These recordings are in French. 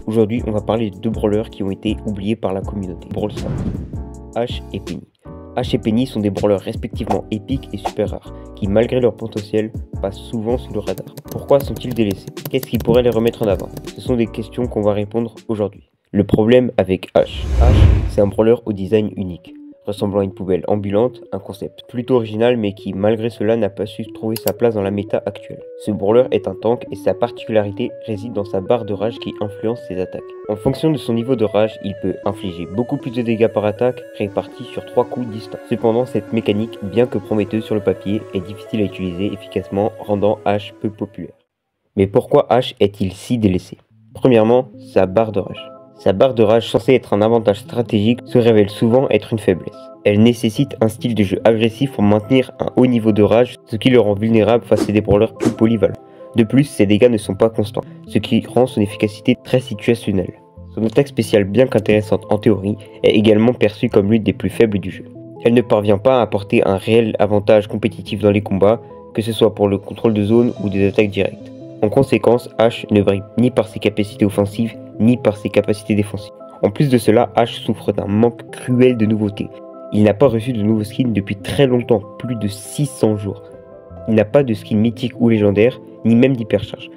Aujourd'hui, on va parler de deux brawlers qui ont été oubliés par la communauté Brawl Stars, Ash et Penny. Ash et Penny sont des brawlers respectivement épiques et super rares, qui malgré leur potentiel, passent souvent sous le radar. Pourquoi sont-ils délaissés? Qu'est-ce qui pourrait les remettre en avant? Ce sont des questions qu'on va répondre aujourd'hui. Le problème avec Ash. Ash, c'est un brawler au design unique, ressemblant à une poubelle ambulante, un concept plutôt original mais qui malgré cela n'a pas su trouver sa place dans la méta actuelle. Ce brawler est un tank et sa particularité réside dans sa barre de rage qui influence ses attaques. En fonction de son niveau de rage, il peut infliger beaucoup plus de dégâts par attaque répartis sur 3 coups distincts. Cependant, cette mécanique, bien que prometteuse sur le papier, est difficile à utiliser efficacement, rendant Ash peu populaire. Mais pourquoi Ash est-il si délaissé? Premièrement, sa barre de rage. Sa barre de rage, censée être un avantage stratégique, se révèle souvent être une faiblesse. Elle nécessite un style de jeu agressif pour maintenir un haut niveau de rage, ce qui le rend vulnérable face à des brawlers plus polyvalents. De plus, ses dégâts ne sont pas constants, ce qui rend son efficacité très situationnelle. Son attaque spéciale, bien qu'intéressante en théorie, est également perçue comme l'une des plus faibles du jeu. Elle ne parvient pas à apporter un réel avantage compétitif dans les combats, que ce soit pour le contrôle de zone ou des attaques directes. En conséquence, Ash ne brille ni par ses capacités offensives, ni par ses capacités défensives. En plus de cela, Ash souffre d'un manque cruel de nouveautés. Il n'a pas reçu de nouveaux skins depuis très longtemps, plus de 600 jours. Il n'a pas de skin mythique ou légendaire, ni même d'hypercharge,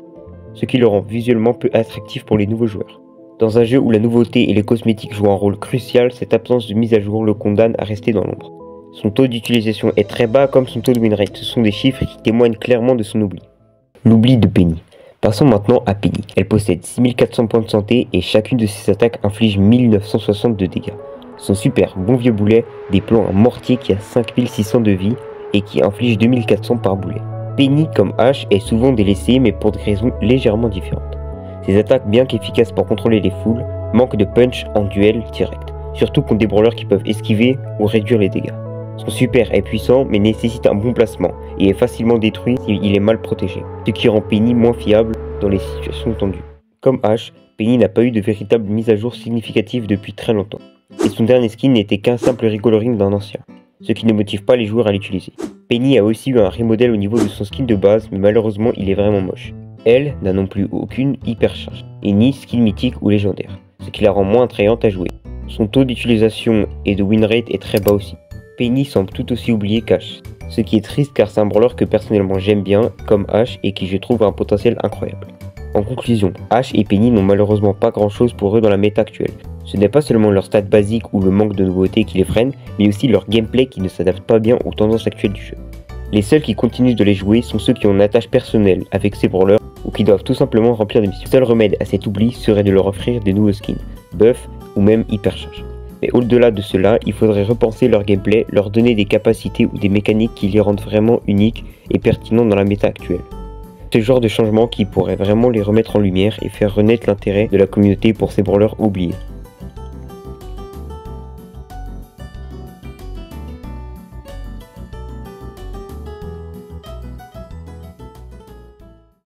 ce qui le rend visuellement peu attractif pour les nouveaux joueurs. Dans un jeu où la nouveauté et les cosmétiques jouent un rôle crucial, cette absence de mise à jour le condamne à rester dans l'ombre. Son taux d'utilisation est très bas comme son taux de win rate, ce sont des chiffres qui témoignent clairement de son oubli. L'oubli de Penny. Passons maintenant à Penny. Elle possède 6400 points de santé et chacune de ses attaques inflige 1960 de dégâts. Son super bon vieux boulet déploie un mortier qui a 5600 de vie et qui inflige 2400 par boulet. Penny comme Ash est souvent délaissée mais pour des raisons légèrement différentes. Ses attaques bien qu'efficaces pour contrôler les foules manquent de punch en duel direct, surtout contre des brawlers qui peuvent esquiver ou réduire les dégâts. Son super est puissant mais nécessite un bon placement et est facilement détruit s'il est mal protégé, ce qui rend Penny moins fiable dans les situations tendues. Comme Ash, Penny n'a pas eu de véritable mise à jour significative depuis très longtemps, et son dernier skin n'était qu'un simple recoloring d'un ancien, ce qui ne motive pas les joueurs à l'utiliser. Penny a aussi eu un remodel au niveau de son skin de base mais malheureusement il est vraiment moche. Elle n'a non plus aucune hypercharge, et ni skin mythique ou légendaire, ce qui la rend moins attrayante à jouer. Son taux d'utilisation et de win rate est très bas aussi. Penny semble tout aussi oubliée qu'Ash, ce qui est triste car c'est un brawler que personnellement j'aime bien, comme Ash, et qui je trouve a un potentiel incroyable. En conclusion, Ash et Penny n'ont malheureusement pas grand chose pour eux dans la méta actuelle. Ce n'est pas seulement leur stats basiques ou le manque de nouveautés qui les freinent, mais aussi leur gameplay qui ne s'adapte pas bien aux tendances actuelles du jeu. Les seuls qui continuent de les jouer sont ceux qui ont une attache personnelle avec ces brawlers ou qui doivent tout simplement remplir des missions. Le seul remède à cet oubli serait de leur offrir des nouveaux skins, buffs ou même hypercharge. Mais au-delà de cela, il faudrait repenser leur gameplay, leur donner des capacités ou des mécaniques qui les rendent vraiment uniques et pertinents dans la méta actuelle. Ce genre de changement qui pourrait vraiment les remettre en lumière et faire renaître l'intérêt de la communauté pour ces brawlers oubliés.